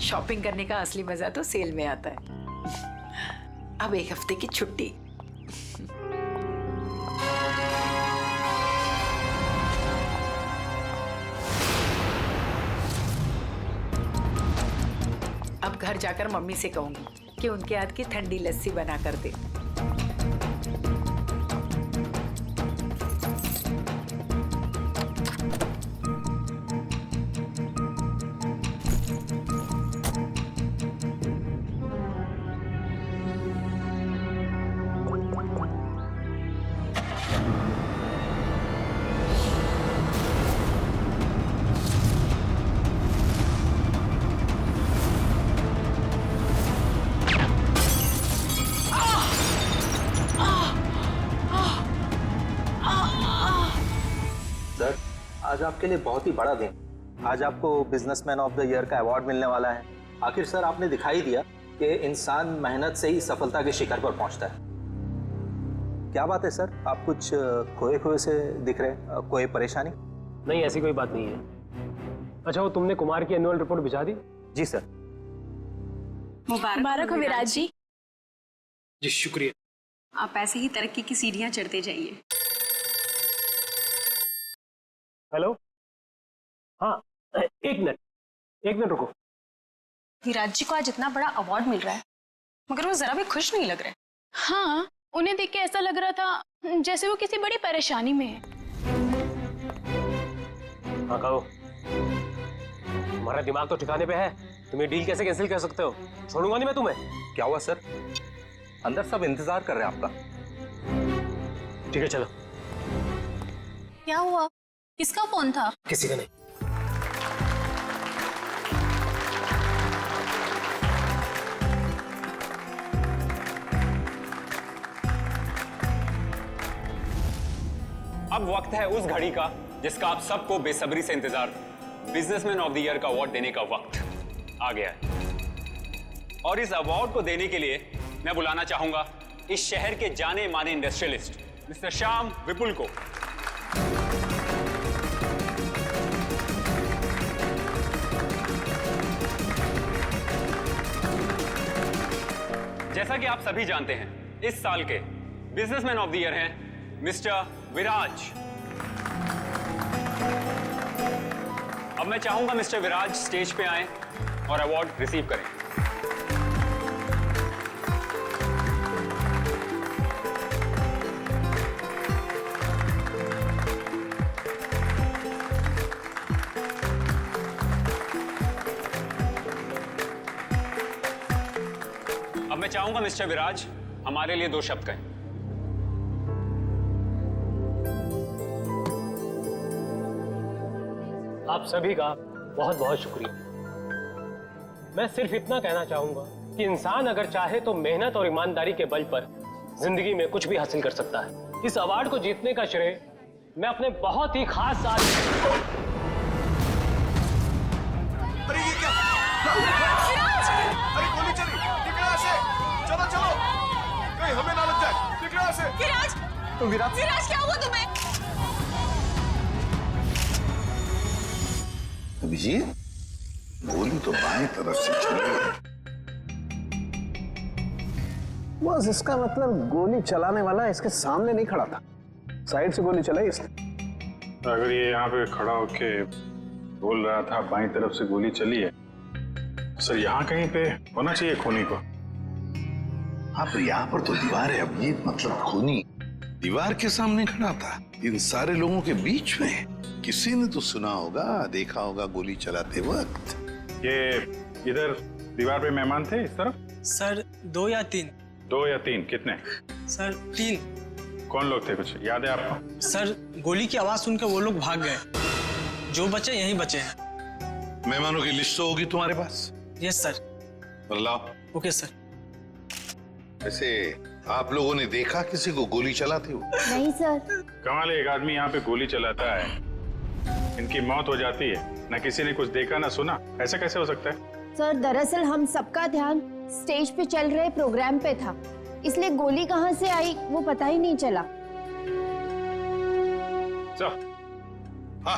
Shopping करने का असली मजा तो सेल में आता है। अब 1 हफ्ते की छुट्टी। अब घर जाकर मम्मी से कहूंगी कि उनके हाथ की ठंडी लस्सी बना कर दे। सर, आज आपके लिए बहुत ही बड़ा दिन। आज आपको बिजनेसमैन ऑफ द ईयर का अवार्ड मिलने वाला है। आखिर सर आपने दिखाई दिया कि इंसान मेहनत से ही सफलता के शिखर पर पहुंचता है। क्या बात है सर, आप कुछ खोए खोए से दिख रहे हैं? कोई परेशानी? नहीं, ऐसी कोई बात नहीं है। अच्छा, वो तुमने कुमार की एनुअल रिपोर्ट भिजा दी? जी सर। मुबारक हो विराज जी। जी शुक्रिया। आप ऐसे ही तरक्की की सीढ़ियां चढ़ते जाइए। हेलो, हाँ, एक मिनट रुको। विराज जी को आज इतना बड़ा अवार्ड मिल रहा है, मगर वो जरा भी खुश नहीं लग रहे। हाँ, उन्हें देख के ऐसा लग रहा था जैसे वो किसी बड़ी परेशानी में है। हाँ कहो, तुम्हारा दिमाग तो ठिकाने पे है। तुम ये डील कैसे कैंसिल कर सकते हो? छोड़ूंगा नहीं मैं तुम्हें। क्या हुआ सर? अंदर सब इंतजार कर रहे हैं आपका। ठीक है चलो। क्या हुआ? किसका फोन था? किसी का नहीं। अब वक्त है उस घड़ी का जिसका आप सबको बेसब्री से इंतजार था। बिजनेसमैन ऑफ द ईयर का अवार्ड देने का वक्त आ गया है। और इस अवार्ड को देने के लिए मैं बुलाना चाहूंगा इस शहर के जाने माने इंडस्ट्रियलिस्ट मिस्टर श्याम विपुल को। जैसा कि आप सभी जानते हैं, इस साल के बिजनेसमैन ऑफ द ईयर हैं मिस्टर विराज। अब मैं चाहूंगा मिस्टर विराज स्टेज पे आएं और अवार्ड रिसीव करें। अब मैं चाहूंगा मिस्टर विराज हमारे लिए 2 शब्द कहें। आप सभी का बहुत बहुत शुक्रिया। मैं सिर्फ इतना कहना चाहूंगा कि इंसान अगर चाहे तो मेहनत और ईमानदारी के बल पर जिंदगी में कुछ भी हासिल कर सकता है। इस अवार्ड को जीतने का श्रेय मैं अपने बहुत ही खास अरे ये क्या? अरे गोली चली, निकला से। चलो चलो, कहीं हमें ना लग जाए। निकला से। विराज क्या हुआ तुम्हें? अभिजीत, गोली तो बाएं तरफ से चली है। बस इसका मतलब गोली चलाने वाला इसके सामने नहीं खड़ा था, साइड से गोली चलाई इसने। अगर ये यहाँ पे खड़ा होके बोल रहा था बाईं तरफ से गोली चली है, सर यहाँ कहीं पे होना चाहिए खूनी को। हाँ, पर यहाँ पर तो दीवार है अभिजीत, मतलब खूनी दीवार के सामने खड़ा था, इन सारे लोगों के बीच में। किसी ने तो सुना होगा, देखा होगा गोली चलाते वक्त। ये इधर दीवार पे मेहमान थे इस तरफ? सर 2 या 3। 2 या 3? कितने? सर 3। कौन लोग थे, कुछ याद है आपको? सर गोली की आवाज सुनकर वो लोग भाग गए, जो बचे यहीं बचे हैं। मेहमानों की लिस्ट तो होगी तुम्हारे पास? Yes sir. लाओ। Okay sir. वैसे आप लोगों ने देखा किसी को गोली चलाते हुए? नहीं सर। कमाल है, एक आदमी यहाँ पे गोली चलाता है, इनकी मौत हो जाती है, ना किसी ने कुछ देखा ना सुना। ऐसा कैसे हो सकता है? सर दरअसल हम सबका ध्यान स्टेज पे चल रहे प्रोग्राम पे था, इसलिए गोली कहाँ से आई वो पता ही नहीं चला। हाँ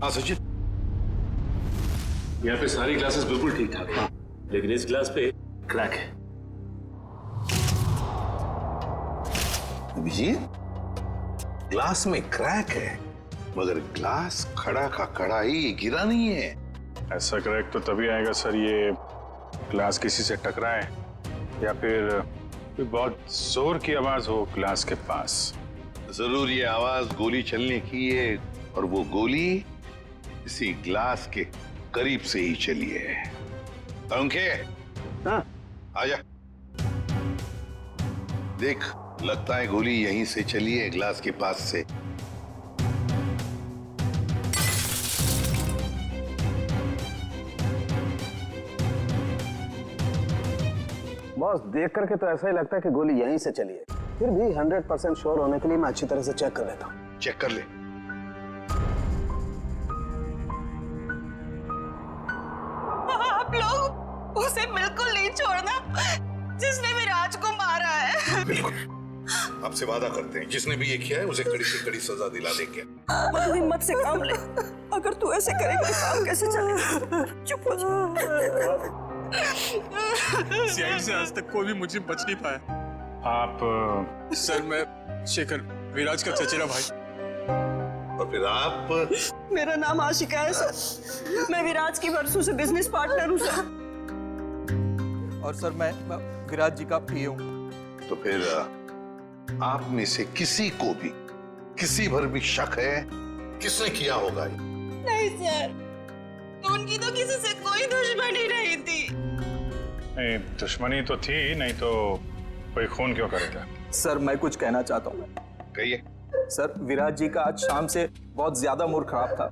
हाँ सचिन, यहाँ पे सारी ग्लासेस बिल्कुल ठीक ठाक है, लेकिन इस ग्लास पे क्रैक है। अभिजीत, ग्लास में क्रैक है, मगर ग्लास खड़ा का खड़ा ही, गिरा नहीं है। ऐसा क्रैक तो तभी आएगा सर, ये ग्लास किसी से टकराए या फिर कोई बहुत जोर की आवाज हो ग्लास के पास। जरूर ये आवाज गोली चलने की है, और वो गोली इसी ग्लास के करीब से ही चली है। पंखे, हाँ आजा। देख, लगता है गोली यहीं से चली है, ग्लास के पास से। बॉस, देख करके तो ऐसा ही लगता है कि गोली यहीं से चली है। फिर भी 100% श्योर होने के लिए मैं अच्छी तरह से चेक कर लेता हूँ। चेक कर ले। आप लोग उसे बिल्कुल नहीं छोड़ना जिसने विराज को मारा है। बिल्कुल, आपसे वादा करते हैं, जिसने भी ये किया है उसे कड़ी से कड़ी सजा दिला देंगे। तू हिम्मत से काम ले, अगर तू ऐसे करेगा तो काम कैसे चलेगा? चुप हो जा। सीआईडी से आज तक कोई भी मुझे बच नहीं पाया। आप सर, मैं शेखर, विराज का चचेरा भाई। और फिर आप? मेरा नाम आशिका है सर, मैं विराज की बरसों से बिजनेस पार्टनर हूँ सर। और सर मैं विराज जी का पीए हूँ। तो फिर आप में से किसी को भी किसी भर भी शक है किसने किया होगा ये? नहीं सर, उनकी तो किसी से कोई दुश्मनी नहीं थी। नहीं, दुश्मनी तो थी, नहीं तो कोई खून क्यों करेगा? सर मैं कुछ कहना चाहता हूँ। कहिए। सर, विराज जी का आज शाम से बहुत ज्यादा मूड खराब था।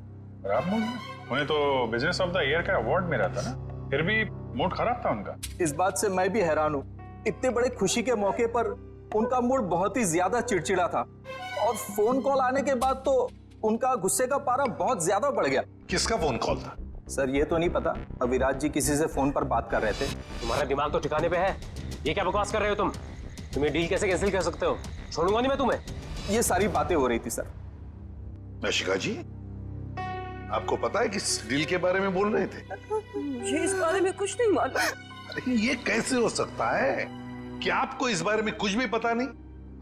खराब मूड? उन्हें तो बिजनेस ऑफ द ईयर का अवार्ड मिला था ना, फिर भी मूड खराब था उनका। इस बात से मैं भी हैरान हूँ, इतने बड़े खुशी के मौके पर उनका मूड बहुत ही ज्यादा चिड़चिड़ा था, और फोन कॉल आने के बाद तो उनका गुस्से का पारा बहुत ज्यादा बढ़ गया। किसका फोन कॉल था? सर ये तो नहीं पता, विराज जी किसी से फोन पर बात कर रहे थे। तुम्हारा दिमाग तो ठिकाने पे है? ये क्या बकवास कर रहे हो तुम? तुम ये डील कैसे कैंसिल कर सकते हो? छोड़ूंगा नहीं मैं तुम्हें। ये सारी बातें हो रही थी सर। आशिका जी, आपको पता है किस डील के बारे में बोल रहे थे? मुझे इस बारे में कुछ नहीं मालूम। अरे ये कैसे हो सकता है कि आपको इस बारे में कुछ भी पता नहीं?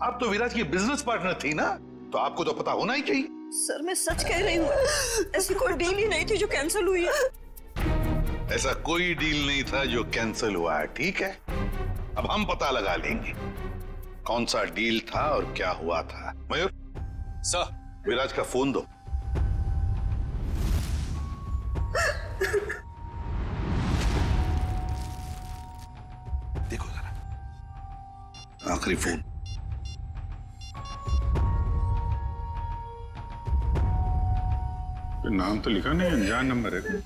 आप तो विराज की बिजनेस पार्टनर थी ना, तो आपको तो पता होना ही चाहिए। सर मैं सच कह रही हूँ, ऐसी कोई डील ही नहीं थी जो कैंसिल हुई है। ऐसा कोई डील नहीं था जो कैंसिल हुआ है, ठीक है? अब हम पता लगा लेंगे कौन सा डील था और क्या हुआ था। मयूर सर, विराज का फोन दो। देखो जरा, आखिरी फोन। नाम तो लिखा नहीं, अनजान नंबर है।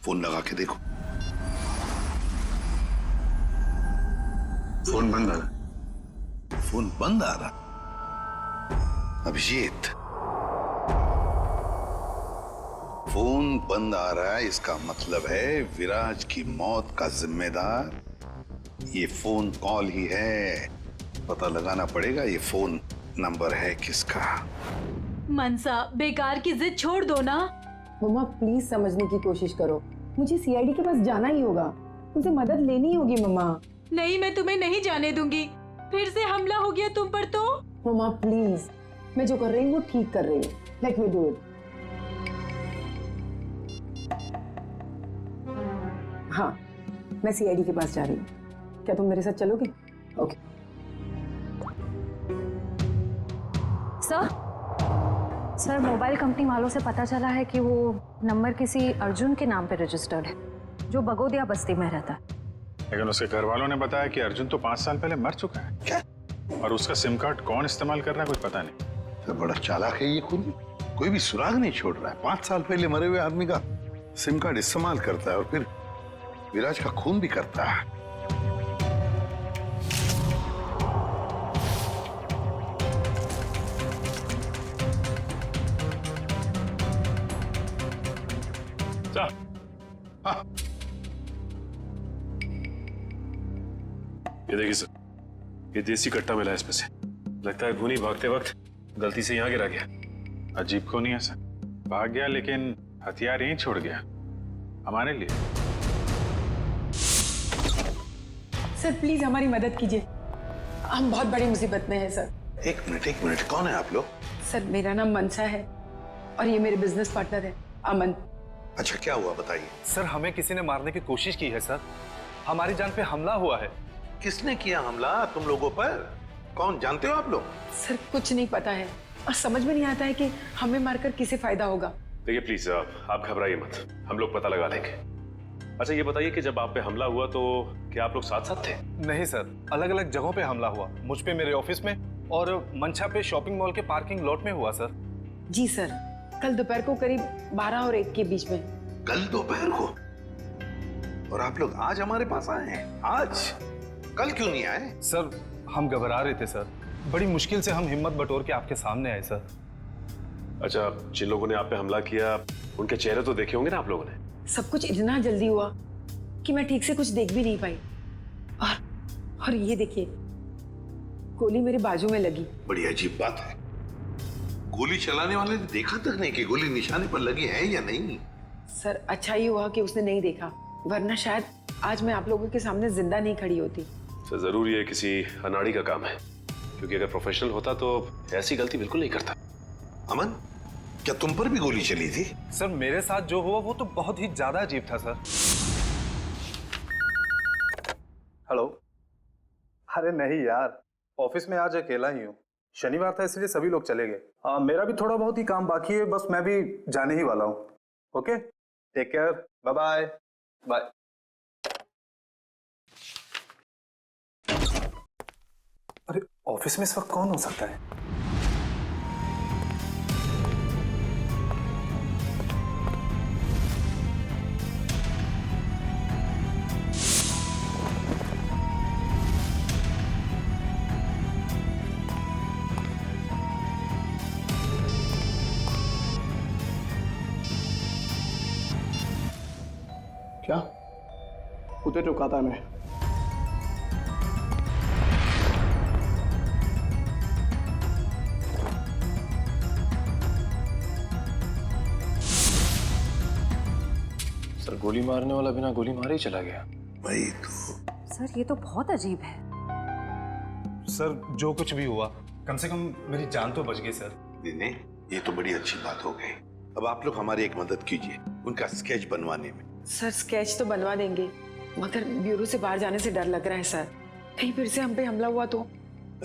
फोन लगा के देखो। फोन बंद आ रहा। फोन बंद आ रहा? अभिजीत, फोन बंद आ रहा है, इसका मतलब है विराज की मौत का जिम्मेदार ये फोन कॉल ही है। पता लगाना पड़ेगा ये फोन नंबर है किसका। मनसा, बेकार की जिद छोड़ दो ना। मम्मा प्लीज समझने की कोशिश करो, मुझे सीआईडी के पास जाना ही होगा, उनसे मदद लेनी होगी मम्मा। नहीं, मैं तुम्हें नहीं जाने दूंगी। फिर से हमला हो गया तुम पर तो। मम्मा प्लीज, मैं जो कर रही हूँ वो ठीक कर रही हूँ, लेट मी डू इट। हाँ, मैं सीआईडी के पास जा रही हूँ, क्या तुम मेरे साथ चलोगे? ओके। सर, मोबाइल कंपनी वालों से पता चला है कि वो नंबर किसी अर्जुन के नाम पे रजिस्टर्ड है, जो बगोदिया बस्ती में रहता है। लेकिन उसके घर वालों ने बताया कि अर्जुन तो 5 साल पहले मर चुका है। क्या? और उसका सिम कार्ड कौन इस्तेमाल कर रहा है कुछ पता नहीं। तो बड़ा चालाक है ये खुद, कोई भी सुराग नहीं छोड़ रहा है। 5 साल पहले मरे हुए आदमी का सिम कार्ड इस्तेमाल करता है और फिर विराज का खून भी करता है। हाँ। ये देखिए सर, ये देसी कट्टा मिला है इसमें से। लगता है भूनी भागते वक्त गलती से यहाँ गिरा गया। अजीब को नहीं है सर, भाग गया लेकिन हथियार यहीं छोड़ गया। हमारे लिए? सर प्लीज हमारी मदद कीजिए, हम बहुत बड़ी मुसीबत में हैं सर। एक मिनट, कौन है आप लोग? सर मेरा नाम मनसा है और ये मेरे बिजनेस पार्टनर है अमन। अच्छा, क्या हुआ बताइए। सर हमें किसी ने मारने की कोशिश की है सर, हमारी जान पे हमला हुआ है। किसने किया हमला तुम लोगों पर? कौन, जानते हो आप लोग? सर कुछ नहीं पता है और समझ में नहीं आता है कि हमें मारकर किसे फायदा होगा। देखिए प्लीज आप घबराइए मत, हम लोग पता लगा लेंगे। अच्छा ये बताइए कि जब आप पे हमला हुआ तो क्या आप लोग साथ साथ थे? नहीं सर, अलग अलग जगहों पे हमला हुआ, मुझ पे मेरे ऑफिस में और मंशा पे शॉपिंग मॉल के पार्किंग लॉट में हुआ सर। जी सर, कल दोपहर को करीब 12 और 1 के बीच में। कल दोपहर को? और आप लोग आज हमारे पास आए हैं? आज? कल क्यों नहीं आए? सर हम घबरा रहे थे सर, बड़ी मुश्किल से हम हिम्मत बटोर के आपके सामने आए सर। अच्छा, जिन लोगों ने आप पे हमला किया उनके चेहरे तो देखे होंगे ना आप लोगों ने? सब कुछ इतना जल्दी हुआ कि मैं ठीक से कुछ देख भी नहीं पाई। और ये देखिए, गोली मेरे बाजू में लगी। बड़ी अजीब बात है, गोली चलाने वाले ने देखा तक नहीं कि गोली निशाने पर लगी है या नहीं। सर अच्छा ही हुआ कि उसने नहीं देखा, वरना शायद आज मैं आप लोगों के सामने जिंदा नहीं खड़ी होती। सर जरूर ये किसी अनाड़ी का काम है, क्योंकि अगर प्रोफेशनल होता तो ऐसी गलती बिल्कुल नहीं करता। अमन, क्या तुम पर भी गोली चली थी? सर मेरे साथ जो हुआ वो तो बहुत ही ज्यादा अजीब था सर। हेलो। अरे नहीं यार, ऑफिस में आज अकेला ही हूँ, शनिवार था इसलिए सभी लोग चले गए। मेरा भी थोड़ा बहुत ही काम बाकी है, बस मैं भी जाने ही वाला हूँ। Okay, take care, bye bye bye. अरे ऑफिस में इस वक्त कौन हो सकता है? क्या उधर रुका था मैं? सर गोली मारने वाला बिना गोली मारे ही चला गया। वही तो। सर ये तो बहुत अजीब है। सर जो कुछ भी हुआ, कम से कम मेरी जान तो बच गई सर। नहीं, ये तो बड़ी अच्छी बात हो गई। अब आप लोग हमारी एक मदद कीजिए उनका स्केच बनवाने में। सर स्केच तो बनवा देंगे, मगर ब्यूरो से बाहर जाने से डर लग रहा है सर, कहीं फिर से हम पे हमला हुआ तो।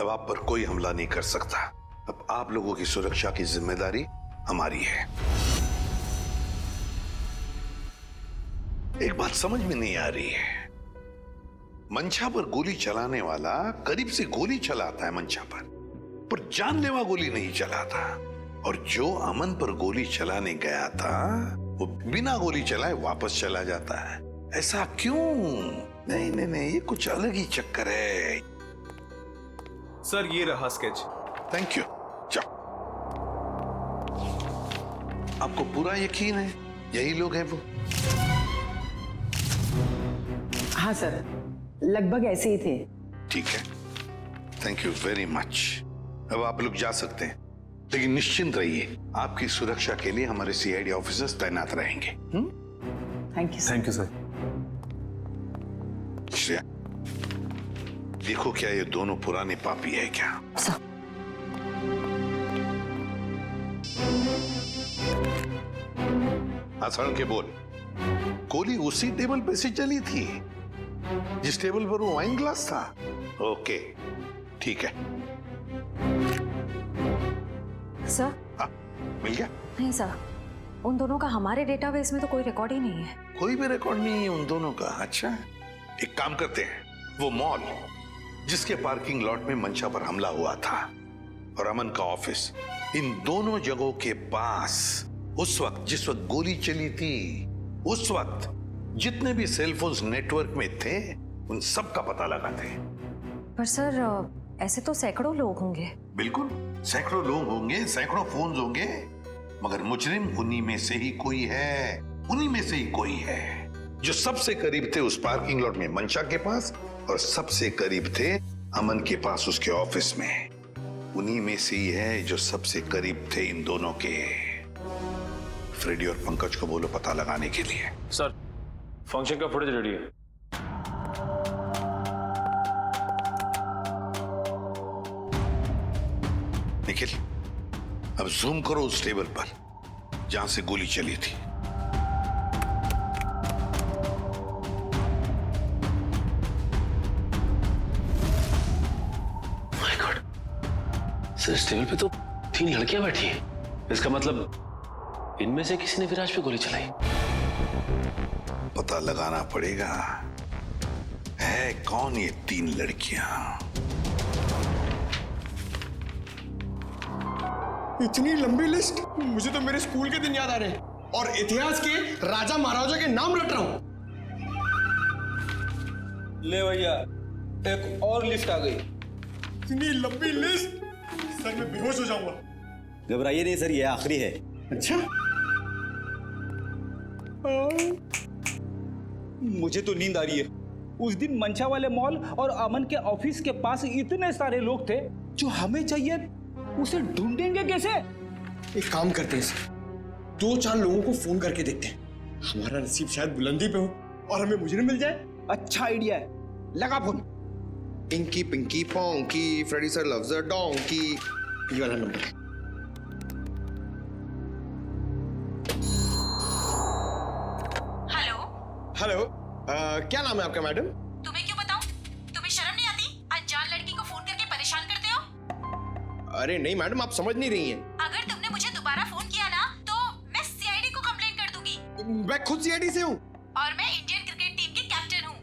अब आप पर कोई हमला नहीं कर सकता। अब आप लोगों की सुरक्षा की जिम्मेदारी हमारी है। एक बात समझ में नहीं आ रही है, मंशा पर गोली चलाने वाला करीब से गोली चलाता है मंशा पर जानलेवा गोली नहीं चलाता, और जो अमन पर गोली चलाने गया था वो बिना गोली चलाए वापस चला जाता है। ऐसा क्यों? नहीं, ये कुछ अलग ही चक्कर है। सर ये रहा स्केच। Thank you. जाओ। आपको पूरा यकीन है यही लोग हैं वो? हाँ सर, लगभग ऐसे ही थे। ठीक है, थैंक यू वेरी मच। अब आप लोग जा सकते हैं, लेकिन निश्चिंत रहिए, आपकी सुरक्षा के लिए हमारे सीआईडी ऑफिसर्स तैनात रहेंगे। Thank you. Thank you sir. Shreya, देखो क्या ये दोनों पुराने पापी है क्या? आसान के बोल, गोली उसी टेबल पे से चली थी जिस टेबल पर वो वाइन ग्लास था? ओके, ठीक है सर। हाँ, मिल गया? नहीं सर, उन दोनों का हमारे डेटाबेस में तो कोई रिकॉर्ड ही नहीं है। कोई भी रिकॉर्ड नहीं है उन दोनों का? अच्छा, एक काम करते हैं, वो मॉल जिसके पार्किंग लॉट में मंशा पर हमला हुआ था और अमन का ऑफिस, इन दोनों जगहों के पास उस वक्त जिस वक्त गोली चली थी, उस वक्त जितने भी सेलफोन्स नेटवर्क में थे उन सब का पता लगाते हैं। पर सर ऐसे तो सैकड़ों लोग होंगे। बिल्कुल, सैकड़ों लोग होंगे, सैकड़ों फोन होंगे, मगर मुजरिम उन्हीं में से ही कोई है, उन्हीं में से ही कोई है जो सबसे करीब थे उस पार्किंग लॉट में मंशा के पास, और सबसे करीब थे अमन के पास उसके ऑफिस में। उन्हीं में से ही है जो सबसे करीब थे इन दोनों के। फ्रेडी और पंकज को बोलो पता लगाने के लिए। सर फंक्शन का फुटेज रेडी है। निखिल, अब जूम करो उस टेबल पर जहां से गोली चली थी। माय गॉड, सर इस टेबल पे तो 3 लड़कियां बैठी हैं। इसका मतलब इनमें से किसी ने विराज पे गोली चलाई। पता लगाना पड़ेगा है कौन ये 3 लड़कियां। इतनी लंबी लिस्ट, मुझे तो मेरे स्कूल के दिन याद आ रहे हैं और इतिहास के राजा महाराजा के नाम रट रहा हूं। ले भैया, एक और लिस्ट आ गई। इतनी लंबी लिस्ट, सर मैं बेहोश हो जाऊंगा। घबराइए नहीं सर, ये आखिरी है। अच्छा, मुझे तो नींद आ रही है। उस दिन मंशा वाले मॉल और अमन के ऑफिस के पास इतने सारे लोग थे, जो हमें चाहिए उसे ढूंढेंगे कैसे? एक काम करते हैं सर, 2-4 लोगों को फोन करके देखते हैं। हमारा नसीब शायद बुलंदी पे हो और हमें मुजरिम मिल जाए। अच्छा आइडिया है, लगा phone. Inky pinky ponky, Freddy sir loves a donkey, ये वाला नंबर है। हेलो, क्या नाम है आपका मैडम? तुम्हें क्यों बताऊं? तुम्हें शर्म नहीं आती? अनजान लड़की को फोन करके परेशान करते हो। अरे नहीं मैडम, आप समझ नहीं रही हैं। अगर तुमने मुझे दोबारा फोन किया ना तो मैं सीआईडी को कंप्लेंट कर दूंगी। मैं खुद सीआईडी से हूँ और मैं इंडियन क्रिकेट टीम की कैप्टन हूँ।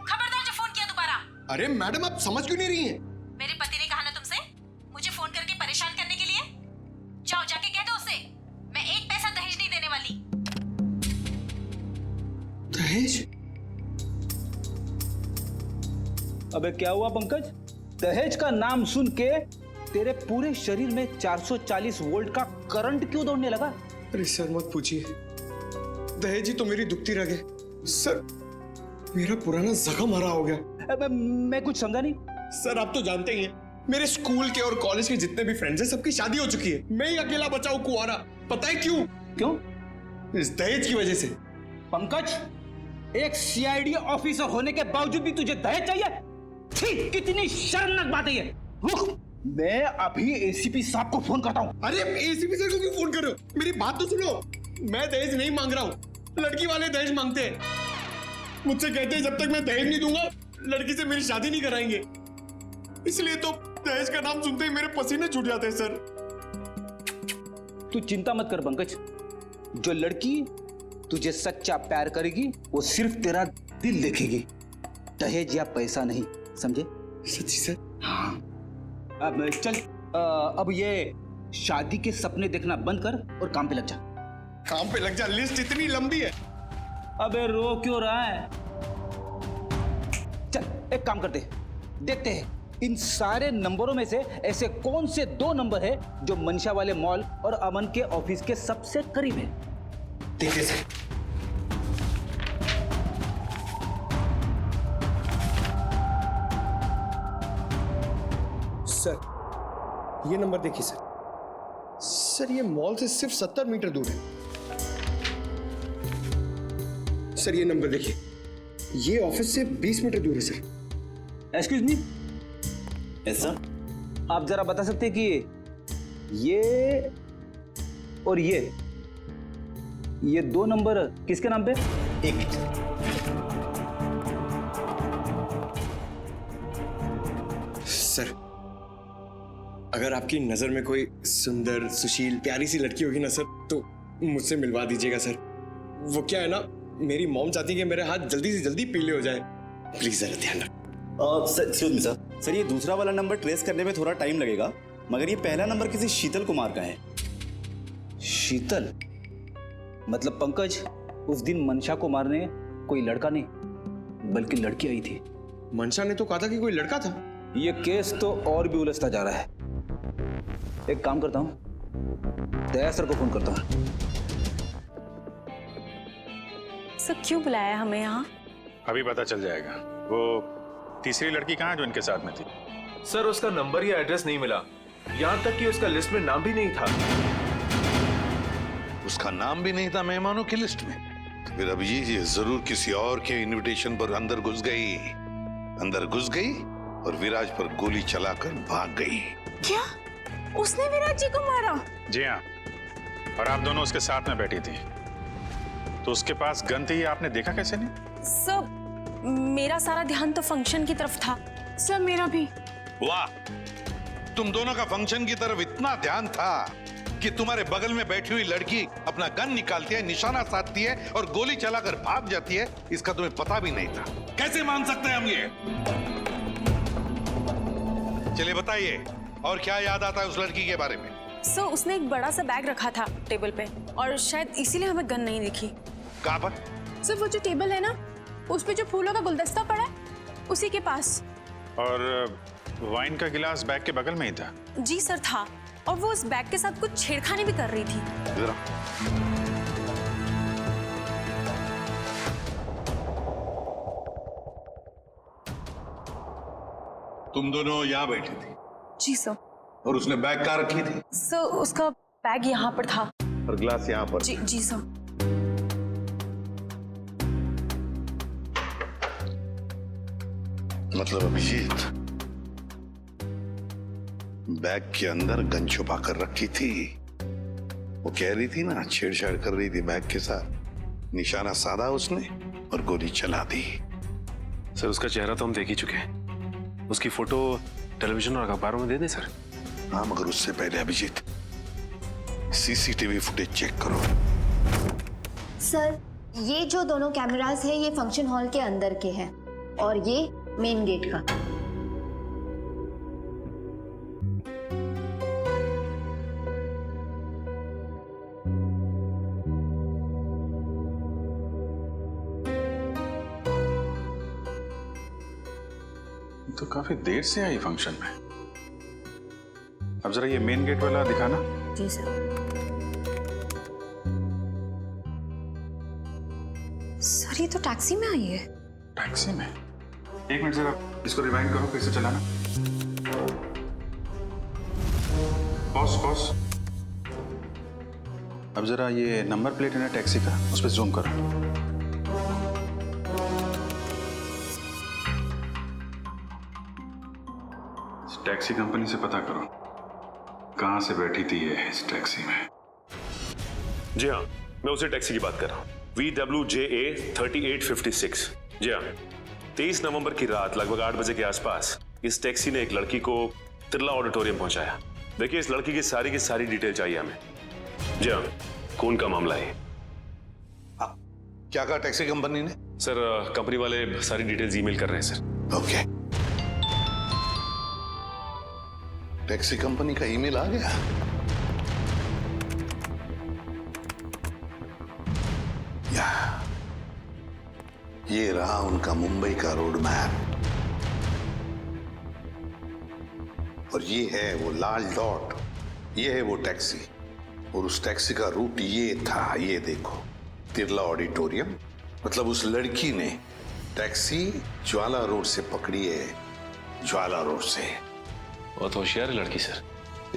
खबरदार जो फोन किया दोबारा। अरे मैडम, आप समझ क्यों नहीं रही हैं? मेरे पति ने कहा ना तुमसे मुझे फोन करके परेशान करने के लिए। जाओ जाके कह दो उसे मैं 1 पैसा दहेज नहीं देने वाली। दहेज? अबे क्या हुआ पंकज? दहेज का नाम सुन के तेरे पूरे शरीर में 440 वोल्ट का करंट क्यों दौड़ने लगा? अरे सर मत पूछिए, दहेज ही तो मेरी दुखती रग है। सर मेरा पुराना जख्म हरा हो गया। मैं कुछ समझा नहीं। सर आप तो जानते ही हैं, मेरे स्कूल के और कॉलेज के जितने भी फ्रेंड्स हैं सबकी शादी हो चुकी है। मैं ही अकेला बचा हूं कुंवारा। पता है क्यों? क्यों? इस दहेज की वजह से। पंकज, एक सीआईडी ऑफिसर होने के बावजूद भी तुझे दहेज चाहिए? छी, कितनी शर्मनाक बात है ये। रुक, मैं अभी एसीपी साहब को फोन करता हूँ। अरे एसीपी सर को क्यों फोन कर रहे हो? मेरी बात तो सुनो, मैं दहेज नहीं मांग रहा हूँ। लड़की वाले दहेज मांगते हैं। मुझसे कहते हैं जब तक मैं दहेज नहीं दूंगा लड़की से मेरी शादी नहीं कराएंगे। इसलिए तो दहेज का नाम सुनते ही मेरे पसीने छूट जाते हैं सर। तू चिंता मत कर पंकज, जो लड़की तुझे सच्चा प्यार करेगी वो सिर्फ तेरा दिल देखेगी, दहेज या पैसा नहीं, समझे? सच्ची सर? हाँ। अब चल, अब ये शादी के सपने देखना बंद कर और काम पे लग जा। काम पे लग जा? लिस्ट इतनी लंबी है। अबे रो क्यों रहा है? चल एक काम करते, देखते हैं इन सारे नंबरों में से ऐसे कौन से 2 नंबर है जो मंशा वाले मॉल और अमन के ऑफिस के सबसे करीब है। देखिए सर, सर ये नंबर देखिए सर। सर ये मॉल से सिर्फ 70 मीटर दूर है। सर ये नंबर देखिए, ये ऑफिस से 20 मीटर दूर है sir. Excuse me, yes sir. आप जरा बता सकते हैं कि ये और ये 2 नंबर किसके नाम पे? एक मिनट। सर अगर आपकी नजर में कोई सुंदर सुशील प्यारी सी लड़की होगी ना सर, तो मुझसे मिलवा दीजिएगा सर। वो क्या है ना, मेरी मॉम चाहती है कि मेरे हाथ जल्दी से जल्दी पीले हो जाए। प्लीज जरा ध्यान रखो। सर ये दूसरा वाला नंबर ट्रेस करने में थोड़ा टाइम लगेगा, मगर ये पहला नंबर किसी शीतल कुमार का है। शीतल? मतलब पंकज, उस दिन मंशा को मारने कोई लड़का नहीं बल्कि लड़की आई थी। मंशा ने तो कहा था कि कोई लड़का था। ये केस तो और भी उलझता जा रहा है। एक काम करता हूँ, दया सर को फोन करता हूँ। सर क्यों बुलाया हमें यहाँ? अभी पता चल जाएगा। वो तीसरी लड़की कहाँ है जो इनके साथ में थी? सर उसका नंबर या एड्रेस नहीं मिला, यहाँ तक कि उसका लिस्ट में नाम भी नहीं था। उसका नाम भी नहीं था मेहमानों की लिस्ट में? तो फिर अभिजीत ये जरूर किसी और के इनविटेशन पर अंदर घुस गई और विराज पर गोली चलाकर भाग गई। क्या उसने विराज जी को मारा? जी हाँ, और आप दोनों उसके साथ में बैठी थी, तो उसके पास गन थी, आपने देखा कैसे नहीं? सर मेरा सारा ध्यान तो फंक्शन की तरफ था। सर मेरा भी। वाह, तुम दोनों का फंक्शन की तरफ इतना ध्यान था कि तुम्हारे बगल में बैठी हुई लड़की अपना गन निकालती है, निशाना साधती है और गोली चलाकर भाग जाती है, इसका तुम्हें पता भी नहीं था। कैसे मान सकते हैं हम ये? चलिए बताइए, और क्या याद आता है उस लड़की के बारे में? सर उसने एक बड़ा सा बैग रखा था टेबल पे और शायद इसीलिए हमें गन नहीं दिखी। कहाँ पर? सर वो जो टेबल है ना, उस पे जो फूलों का गुलदस्ता पड़ा है, उसी के पास। और वाइन का गिलास बैग के बगल में ही था? जी सर था, और वो उस बैग के साथ कुछ छेड़खानी भी कर रही थी। तुम दोनों यहाँ बैठी थी? जी सर। और उसने बैग कहाँ रखी थी? सर उसका बैग यहाँ पर था और गिलास यहाँ पर? जी सर। मतलब अभिजीत बैग के अंदर गन छुपा कर रखी थी। वो कह रही थी ना, छेड़छाड़ कर रही थी बैग के साथ, निशाना साधा उसने और गोली चला दी। सर उसका चेहरा तो हम देख ही चुके हैं, उसकी फोटो टेलीविजन और अखबारों में दे दें सर? हाँ, मगर उससे पहले अभिजीत सीसीटीवी फुटेज चेक करो। सर ये जो दोनों कैमरास है ये फंक्शन हॉल के अंदर के हैं और ये मेन गेट का। तो काफी देर से आई फंक्शन में। अब जरा ये मेन गेट वाला दिखाना। जी सर। सर ये तो टैक्सी में आई है। टैक्सी में? एक मिनट जरा इसको रिवाइंड करो, फिर से चलाना। पॉज। अब जरा ये नंबर प्लेट है ना टैक्सी का, उस पर जूम करो। टैक्सी कंपनी से पता करो कहां से बैठी थी ये इस टैक्सी में। जी हाँ, मैं उसी टैक्सी की बात कर रहा हूँ, VWJA 3856। जी हाँ, 23 नवंबर की रात लगभग 8 बजे के आसपास इस टैक्सी ने एक लड़की को तिरला ऑडिटोरियम पहुंचाया। देखिए इस लड़की की सारी डिटेल चाहिए हमें। जी हाँ, खून का मामला है। क्या कहा टैक्सी कंपनी ने? सर कंपनी वाले सारी डिटेल्स ईमेल कर रहे हैं सर। ओके, टैक्सी कंपनी का ईमेल आ गया। ये रहा उनका मुंबई का रोड मैप और ये है वो लाल डॉट, ये है वो टैक्सी और उस टैक्सी का रूट ये था, ये देखो, तिरला ऑडिटोरियम। मतलब उस लड़की ने टैक्सी ज्वाला रोड से पकड़ी है, ज्वाला रोड से। बहुत होशियार है लड़की सर,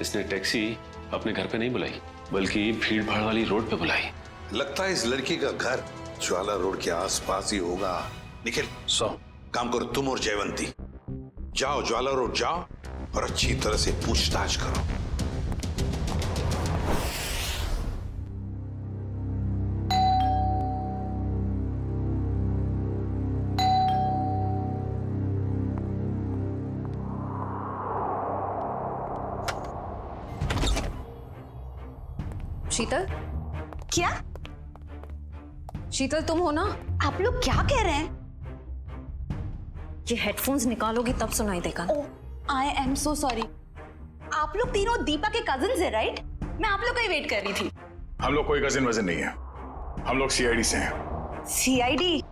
इसने टैक्सी अपने घर पे नहीं बुलाई बल्कि भीड़ भाड़ वाली रोड पे बुलाई। लगता है इस लड़की का घर ज्वाला रोड के आसपास ही होगा। निखिल, काम करो तुम और जयवंती, जाओ ज्वाला रोड जाओ और अच्छी तरह से पूछताछ करो। शीतल? क्या? शीतल तुम हो ना? आप लोग क्या कह रहे हैं? ये हेडफोन्स निकालोगी तब सुनाई देगा। I am so sorry. आप लोग तीनों दीपा के कजिन्स हैं, राइट? मैं आप लोग का ही वेट कर रही थी। हम लोग कोई कजिन वजन नहीं है, हम लोग सीआईडी से हैं। सीआईडी?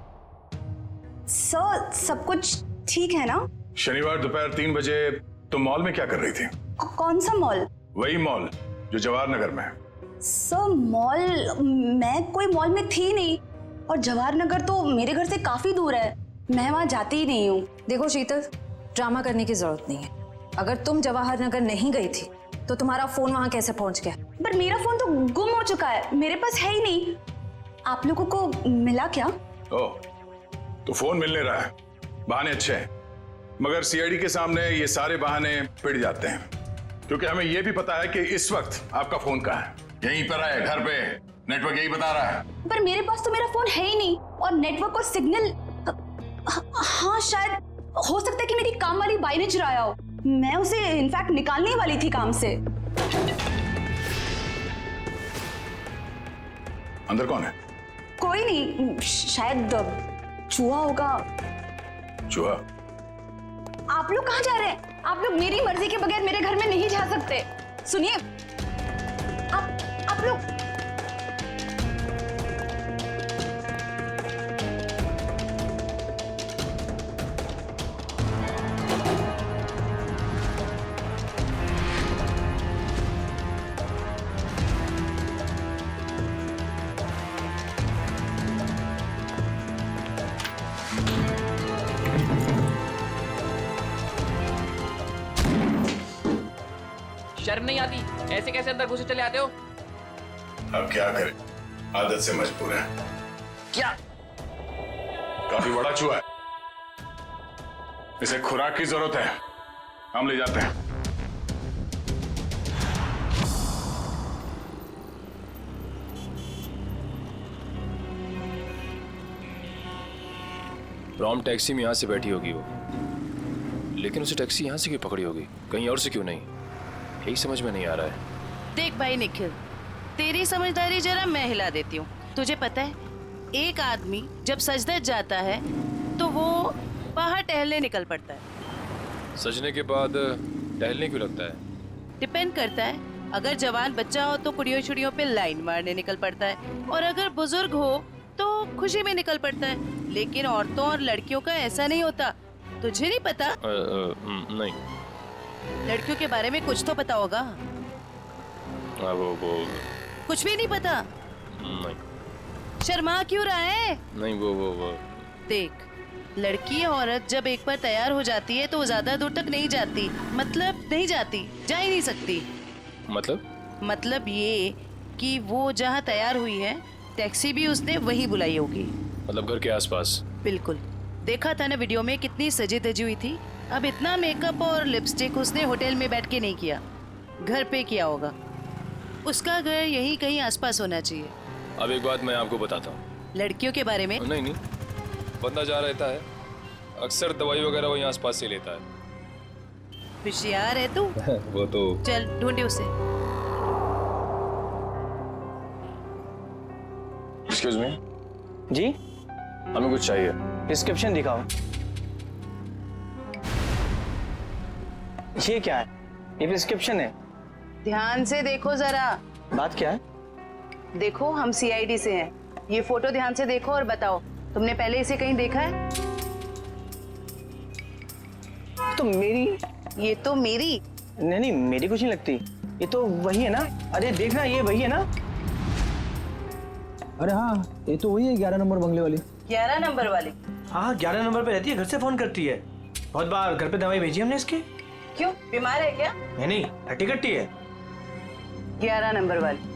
सर सब कुछ ठीक है ना? शनिवार दोपहर 3 बजे तुम मॉल में क्या कर रही थी? कौन सा मॉल? वही मॉल जो जवाहर नगर में है। सर मॉल, मैं कोई मॉल में थी नहीं और जवाहर नगर तो मेरे घर से काफी दूर है, मैं वहां जाती ही नहीं हूँ। देखो शीतल, ड्रामा करने की जरूरत नहीं है। अगर तुम जवाहर नगर नहीं गई थी तो तुम्हारा फोन वहां कैसे पहुंच गया? पर मेरा फोन तो गुम हो चुका है, मेरे पास है ही नहीं। आप लोगों को मिला क्या? ओह, तो फोन मिल नहीं रहा है। बहाने अच्छे हैं, मगर सीआईडी के सामने ये सारे बहाने पिट जाते हैं, क्योंकि हमें ये भी पता है कि इस वक्त आपका फोन कहाँ है। यहीं पर है, घर पे। नेटवर्क यही बता रहा है। पर मेरे पास तो मेरा फोन है ही नहीं, और नेटवर्क और सिग्नल। हाँ, शायद हो सकता है कि मेरी काम वाली बाई ने चुराया हो। मैं उसे इनफैक्ट निकालने वाली थी काम से। अंदर कौन है? कोई नहीं, शायद चूहा होगा। चूहा? आप लोग कहाँ जा रहे हैं? आप लोग मेरी मर्जी के बगैर मेरे घर में नहीं जा सकते। सुनिए, आप लोग शर्म नहीं आती? ऐसे कैसे अंदर घुसे चले आते हो? अब क्या करें, आदत से मजबूर है। क्या? काफी बड़ा चूहा है, इसे खुराक की जरूरत है। हम ले जाते हैं। रॉम टैक्सी में यहाँ से बैठी होगी वो, लेकिन उसे टैक्सी यहाँ से क्यों पकड़ी होगी, कहीं और से क्यों नहीं? यही समझ में नहीं आ रहा है। देख भाई निखिल, तेरी समझदारी जरा मैं हिला देती हूँ। तुझे पता है, एक आदमी जब सजदत जाता है तो वो बाहर टहलने निकल पड़ता है। सजने के बाद टहलने क्यों लगता है? डिपेंड करता है, अगर जवान बच्चा हो तो कुड़ियों छुड़ियों पे लाइन मारने निकल पड़ता है, और अगर बुजुर्ग हो तो खुशी में निकल पड़ता है। लेकिन औरतों और लड़कियों का ऐसा नहीं होता। तुझे नहीं पता? नहीं। लड़कियों के बारे में कुछ तो पता होगा। वो कुछ भी नहीं पता? नहीं। शर्मा क्यों रहा है? नहीं, वो देख, लड़की औरत जब एक बार तैयार हो जाती है तो वो ज्यादा दूर तक नहीं जाती। मतलब नहीं जाती, जा ही नहीं सकती। मतलब ये कि वो जहाँ तैयार हुई है, टैक्सी भी उसने वही बुलाई होगी। मतलब घर के आसपास? बिल्कुल। देखा था ना वीडियो में, कितनी सजी धजी हुई थी। अब इतना मेकअप और लिपस्टिक उसने होटल में बैठ के नहीं किया, घर पे किया होगा। उसका घर यहीं कहीं आसपास होना चाहिए। अब एक बात मैं आपको बताता हूँ। लड़कियों के बारे में? नहीं, बंदा जा रहता है, अक्सर दवाई वगैरह वहीं आसपास से लेता है। होशियार है तू। वो तो। चल ढूंढे उसे। Excuse me. जी, हमें कुछ चाहिए। प्रिस्क्रिप्शन दिखाओ। ये क्या है? ये प्रिस्क्रिप्शन है। ध्यान से देखो जरा। बात क्या है? देखो, हम सीआईडी से हैं। ये फोटो ध्यान से देखो और बताओ, तुमने पहले इसे कहीं देखा है? तो मेरी। ये तो मेरी। नहीं, मेरी कुछ नहीं लगती। ये तो वही है ना? अरे देखना, ये वही है ना? अरे हाँ, ये तो वही है, 11 नंबर बंगले वाली। 11 नंबर वाली? हाँ, 11 नंबर पे रहती है, घर से फोन करती है। बहुत बार घर पे दवाई भेजी हमने इसकी। क्यों, बीमार है क्या? नहीं, हट्टी कट्टी है। 11 नंबर वाली।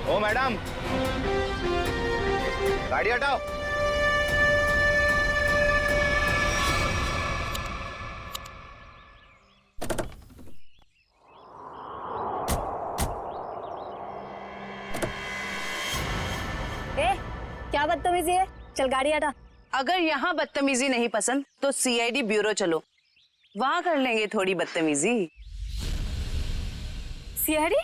ओ मैडम, गाड़ी हटाओ। क्या बदतमीजी है? चल गाड़ी हटा। अगर यहाँ बदतमीजी नहीं पसंद तो सीआईडी ब्यूरो चलो, वहां कर लेंगे थोड़ी बदतमीजी। सीआईडी?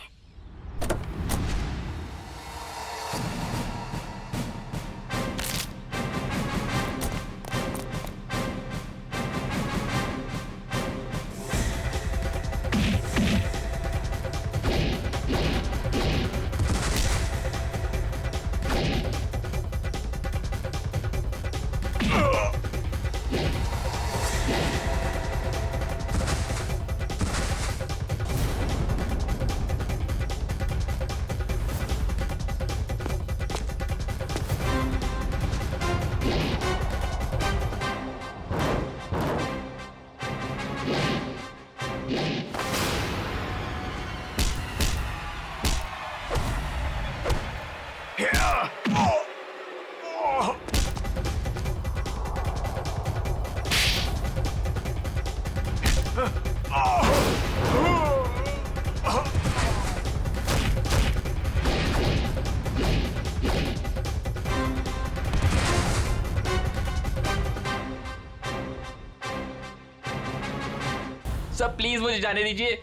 सर प्लीज मुझे जाने दीजिए,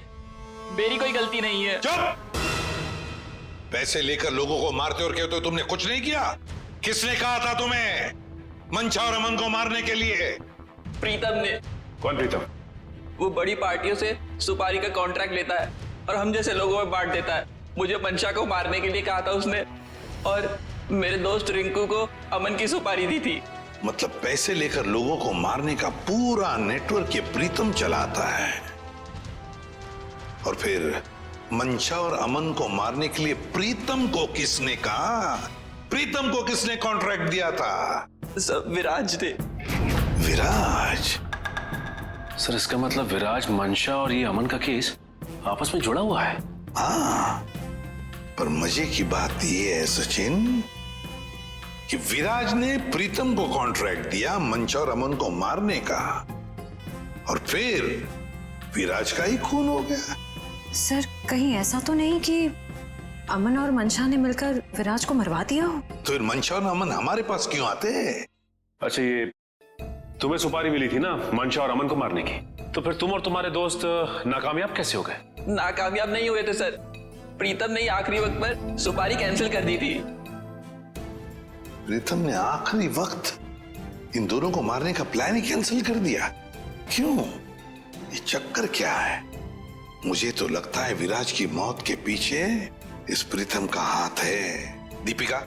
मेरी कोई गलती नहीं है। चुप! पैसे लेकर लोगों को मारते और कहते हो तुमने कुछ नहीं किया। किसने कहा था तुम्हें मंशा और अमन को मारने के लिए? प्रीतम ने। कौन प्रीतम? वो बड़ी पार्टियों से सुपारी का कॉन्ट्रैक्ट लेता है और हम जैसे लोगों में बांट देता है। मुझे मंशा को मारने के लिए कहा था उसने, और मेरे दोस्त रिंकू को अमन की सुपारी दी थी। मतलब पैसे लेकर लोगों को मारने का पूरा नेटवर्क ये प्रीतम चलाता है, और फिर मंशा और अमन को मारने के लिए प्रीतम को किसने कहा? प्रीतम को किसने कॉन्ट्रैक्ट दिया था? सब विराज ने। विराज? सर इसका मतलब विराज, मंशा और ये अमन का केस आपस में जुड़ा हुआ है। हाँ, पर मजे की बात ये है सचिन कि विराज ने प्रीतम को कॉन्ट्रैक्ट दिया मंशा और अमन को मारने का, और फिर विराज का ही खून हो गया। सर कहीं ऐसा तो नहीं कि अमन और मंशा ने मिलकर विराज को मरवा दिया हो? तो फिर मंशा और अमन हमारे पास क्यों आते? अच्छा, ये तुम्हें सुपारी मिली थी ना मंशा और अमन को मारने की, तो फिर तुम और तुम्हारे दोस्त नाकामयाब कैसे हो गए? नाकामयाब नहीं हुए थे सर, प्रीतम ने आखिरी वक्त पर सुपारी कैंसिल कर दी थी। प्रीतम ने आखिरी वक्त इन दोनों को मारने का प्लान ही कैंसिल कर दिया? क्यों? ये चक्कर क्या है? मुझे तो लगता है विराज की मौत के पीछे इस प्रीतम का हाथ है। दीपिका।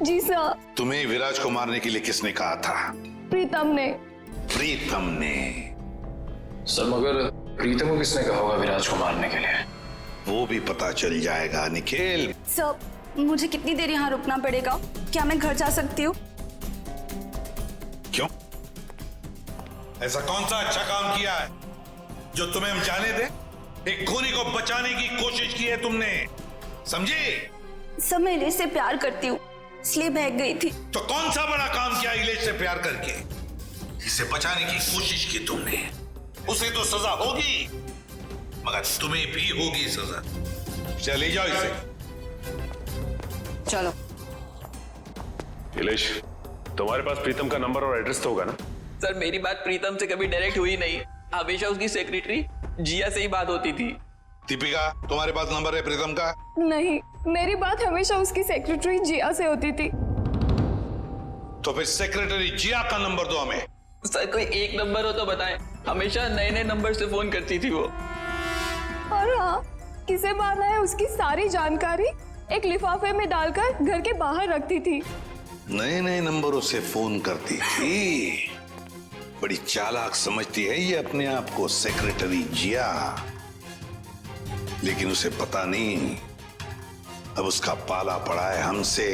जी सर। तुम्हें विराज को मारने के लिए किसने कहा था? प्रीतम ने। प्रीतम ने? सर मगर प्रीतम को किसने कहा होगा विराज को मारने के लिए? वो भी पता चल जाएगा निखिल। सर मुझे कितनी देर यहाँ रुकना पड़ेगा? क्या मैं घर जा सकती हूँ? क्यों? ऐसा कौन सा अच्छा काम किया है जो तुम्हें हम जाने दें? एक खूनी को बचाने की कोशिश की है तुमने, समझी? सर मैं इलेश से प्यार करती हूँ, इसलिए भाग गई थी। तो कौन सा बड़ा काम किया इलेश से प्यार करके? इसे बचाने की कोशिश की तुमने, उसे तो सजा होगी, मगर तुम्हें भी होगी सजा। चले जाओ इसे। चलो। इलेश, तुम्हारे पास प्रीतम का नंबर और एड्रेस तो होगा ना? सर मेरी बात प्रीतम से कभी डायरेक्ट हुई नहीं, हमेशा उसकी सेक्रेटरी जिया से ही बात होती थी। दीपिका, तुम्हारे पास नंबर है प्रीतम का? नहीं, मेरी बात हमेशा उसकी सेक्रेटरी जिया से होती थी। तो फिर सेक्रेटरी जिया का नंबर दो हमें। सर कोई एक नंबर हो तो बताएं, हमेशा नए नए नंबर से फोन करती थी वो। और हाँ, किसे मारना है उसकी सारी जानकारी एक लिफाफे में डालकर घर के बाहर रखती थी। नए नए नंबरों से फोन करती थी। बड़ी चालाक समझती है ये अपने आप को सेक्रेटरी जिया, लेकिन उसे पता नहीं अब उसका पाला पड़ा है हमसे,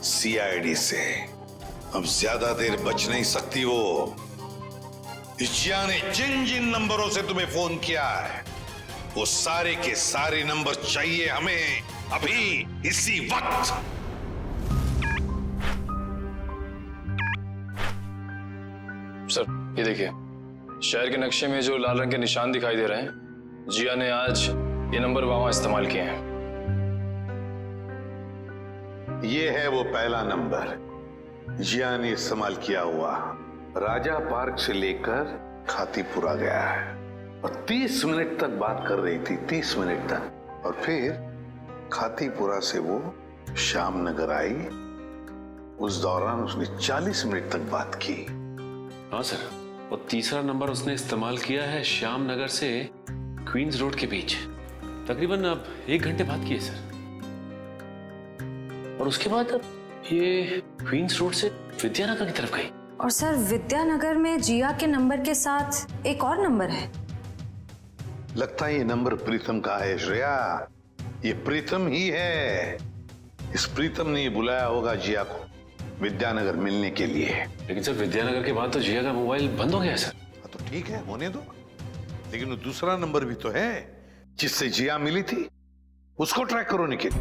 सीआईडी से। अब ज्यादा देर बच नहीं सकती वो। जिया ने जिन जिन नंबरों से तुम्हें फोन किया है वो सारे के सारे नंबर चाहिए हमें अभी, इसी वक्त। सर ये देखिए, शहर के नक्शे में जो लाल रंग के निशान दिखाई दे रहे हैं, जिया ने आज ये नंबर वहां इस्तेमाल किए हैं। ये है वो पहला नंबर जिया ने इस्तेमाल किया हुआ। राजा पार्क से लेकर खातीपुरा गया है और 30 मिनट तक बात कर रही थी, 30 मिनट तक। और फिर खातीपुरा से वो श्याम नगर आई, उस दौरान उसने 40 मिनट तक बात की। हाँ सर, और तीसरा नंबर उसने इस्तेमाल किया है श्याम नगर से क्वींस रोड के बीच, तकरीबन अब 1 घंटे बाद की है सर। और उसके बाद अब ये क्वींस रोड से विद्यानगर की तरफ गई। और सर विद्यानगर में जिया के नंबर के साथ एक और नंबर है। लगता है ये नंबर प्रीतम का है श्रेया, ये प्रीतम ही है। इस प्रीतम ने बुलाया होगा जिया को विद्यानगर मिलने के लिए। लेकिन सर विद्यानगर के बाद तो जिया का मोबाइल बंद हो गया सर। तो ठीक है, होने दो, लेकिन वो दूसरा नंबर भी तो है जिससे जिया मिली थी, उसको ट्रैक करो निखिल।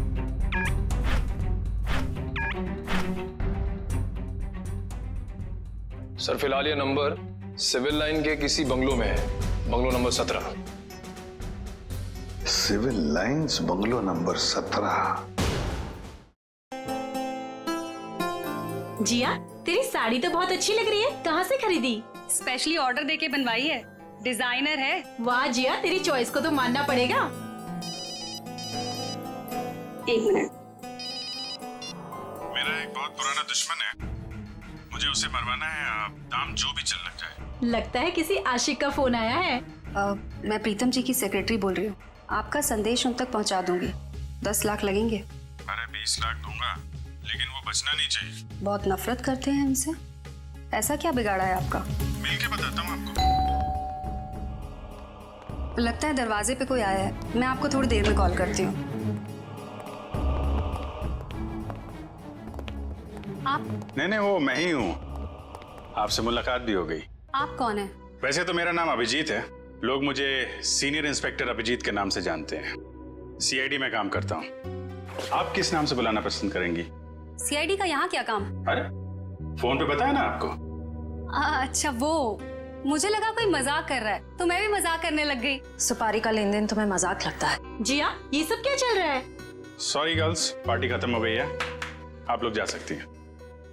सर फिलहाल ये नंबर सिविल लाइन के किसी बंगलो में है, bungalow number 17। Civil Lines bungalow number 17। Jiya, तेरी साड़ी तो बहुत अच्छी लग रही है, कहाँ से खरीदी? स्पेशली ऑर्डर देके बनवाई है, डिजाइनर है। वाह जिया, तेरी चॉइस को तो मानना पड़ेगा। एक मिनट। मेरा एक बहुत पुराना दुश्मन है, मुझे उसे मरवाना है। आप दाम जो भी चल लग जाए। लगता है किसी आशिक का फोन आया है। मैं प्रीतम जी की सेक्रेटरी बोल रही हूँ। आपका संदेश उन तक पहुँचा दूंगी। 10 लाख लगेंगे। अरे 20 लाख दूंगा, लेकिन वो बचना नहीं चाहिए। बहुत नफरत करते हैं उनसे। ऐसा क्या बिगाड़ा है आपका? मिल के बताता हूँ आपको। लगता है दरवाजे पे कोई आया है। मैं आपको थोड़ी देर में कॉल करती हूँ। आप? नहीं, वो मैं ही हूँ। आपसे मुलाकात भी हो गई। आप कौन है? वैसे तो मेरा नाम अभिजीत है, लोग मुझे सीनियर इंस्पेक्टर अभिजीत के नाम से जानते हैं। सीआईडी में काम करता हूँ। आप किस नाम से बुलाना पसंद करेंगी? सीआईडी का यहाँ क्या काम? अरे फोन पे बताया ना आपको। अच्छा वो, मुझे लगा कोई मजाक कर रहा है तो मैं भी मजाक करने लग गई। सुपारी का लेन देन तुम्हें मजाक लगता है? जिया, ये सब क्या चल रहा है? सॉरी गर्ल्स, पार्टी खत्म हो गई है, आप लोग जा सकती हैं।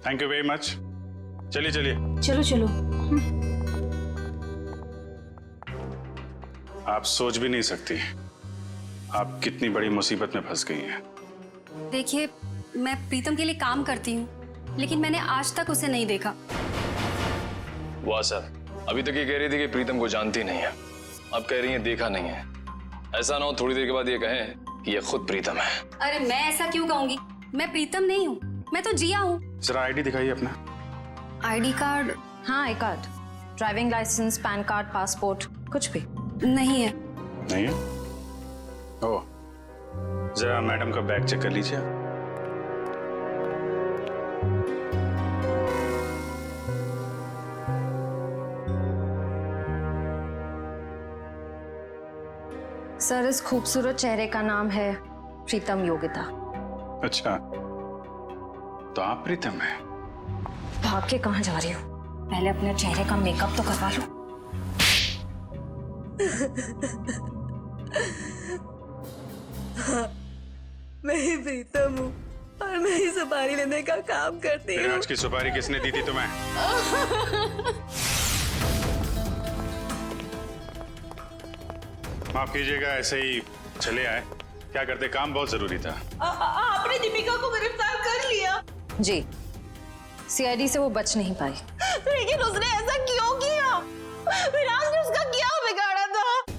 Thank you very much. चलिए चलिए। चलो चलो। आप सोच भी नहीं सकती आप कितनी बड़ी मुसीबत में फंस गई हैं। देखिए, मैं प्रीतम के लिए काम करती हूँ, लेकिन मैंने आज तक उसे नहीं देखा। वाह सर, अभी तक ये कह रही थी कि प्रीतम को जानती नहीं है, अब कह रही है देखा नहीं है। ऐसा ना हो थोड़ी देर के बाद ये कहें कि ये खुद प्रीतम है। अरे मैं ऐसा क्यों कहूंगी? मैं प्रीतम नहीं हूँ, मैं तो जिया हूँ। जरा आईडी दिखाइए अपना। ID card? हाँ, I card, driving licence, PAN card, passport, कुछ भी नहीं है। नहीं है? ओह, जरा मैडम का बैग चेक कर लीजिए। सर, इस खूबसूरत चेहरे का नाम है प्रीतम योगिता। अच्छा, तो आप प्रीतम हैं? भाग के कहाँ जा रही हो? पहले अपने चेहरे का मेकअप तो करवा लो। मैं ही प्रीतम हूँ और मैं ही सुपारी लेने का काम करती हूँ। आज की सुपारी किसने दी थी तुम्हें? माफ कीजिएगा, ऐसे ही चले आए। क्या करते, काम बहुत जरूरी था। आपने दीपिका को गिरफ्तार कर लिया? जी, सीआईडी से वो बच नहीं पाई। लेकिन उसने ऐसा क्यों किया? विराज ने उसका क्या बिगाड़ा था?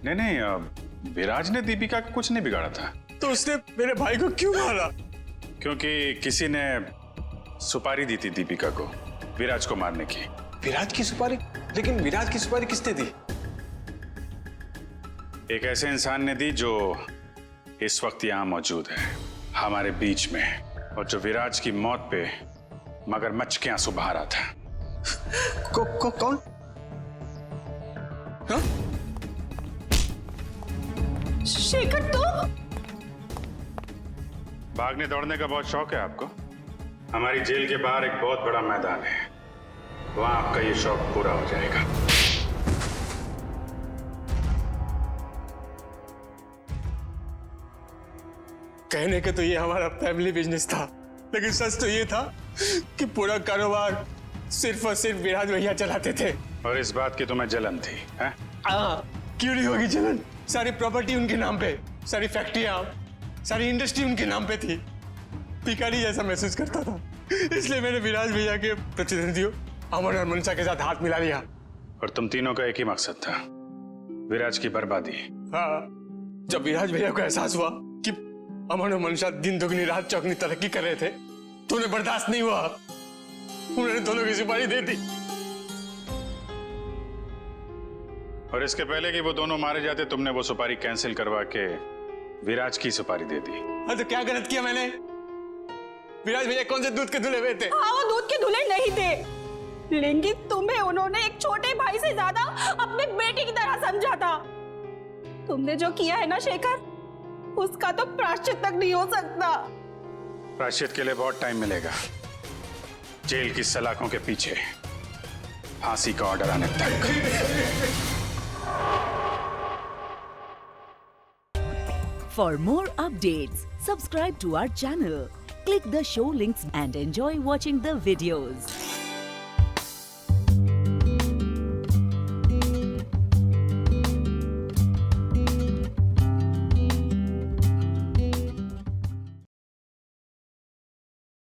नहीं, विराज ने दीपिका का कुछ नहीं बिगाड़ा था। तो उसने मेरे भाई को क्यों मारा? क्योंकि किसी ने सुपारी दी थी दीपिका को विराज को मारने की। विराज की सुपारी? लेकिन विराज की सुपारी किसने दी? एक ऐसे इंसान ने दी जो इस वक्त यहाँ मौजूद है हमारे बीच में, और जो विराज की मौत पे मगरमच्छ के आंसू बहा रहा था। कौन? हाँ? शेखर, तो भागने दौड़ने का बहुत शौक है आपको? हमारी जेल के बाहर एक बहुत बड़ा मैदान है, वहां आपका ये शौक पूरा हो जाएगा। कहने के तो ये हमारा फैमिली बिजनेस था, लेकिन सच तो ये था कि पूरा कारोबार सिर्फ और सिर्फ विराज भैया चलाते थे। और इस बात की तुम्हें जलन थी, हैं? क्यों नहीं होगी जलन? सारी प्रॉपर्टी उनके नाम पे, सारी फैक्ट्रियां, सारी इंडस्ट्री उनके नाम पे थी। भिखारी जैसा महसूस करता था, इसलिए मैंने विराज भैया के प्रतिद्वंदियों अमन और मनसा के साथ हाथ मिला लिया। और तुम तीनों का एक ही मकसद था, विराज की बर्बादी। हाँ, जब विराज भैया को एहसास हुआ कि अमन और मनसा दिन दुगनी रात चौगनी तरक्की कर रहे थे, तो उन्हें बर्दाश्त नहीं हुआ, उन्होंने दोनों की सुपारी दे दी। और इसके पहले कि वो दोनों मारे जाते, तुमने वो सुपारी कैंसिल करवा के विराज की सुपारी दे दी। हाँ, तो क्या गलत किया मैंने? विराज भैया कौन से दूध के धुले हुए थे? हाँ, वो दूध के धुले नहीं थे, लेकिन तुम्हें उन्होंने एक छोटे भाई से ज्यादा अपने बेटे की तरह समझा था। तुमने जो किया है ना शेखर, उसका तो प्रायश्चित तक नहीं हो सकता। प्रायश्चित के लिए बहुत टाइम मिलेगा, जेल की सलाखों के पीछे। फांसी का ऑर्डर आने तक। For more updates, subscribe to our channel, click the show links and enjoy watching the videos.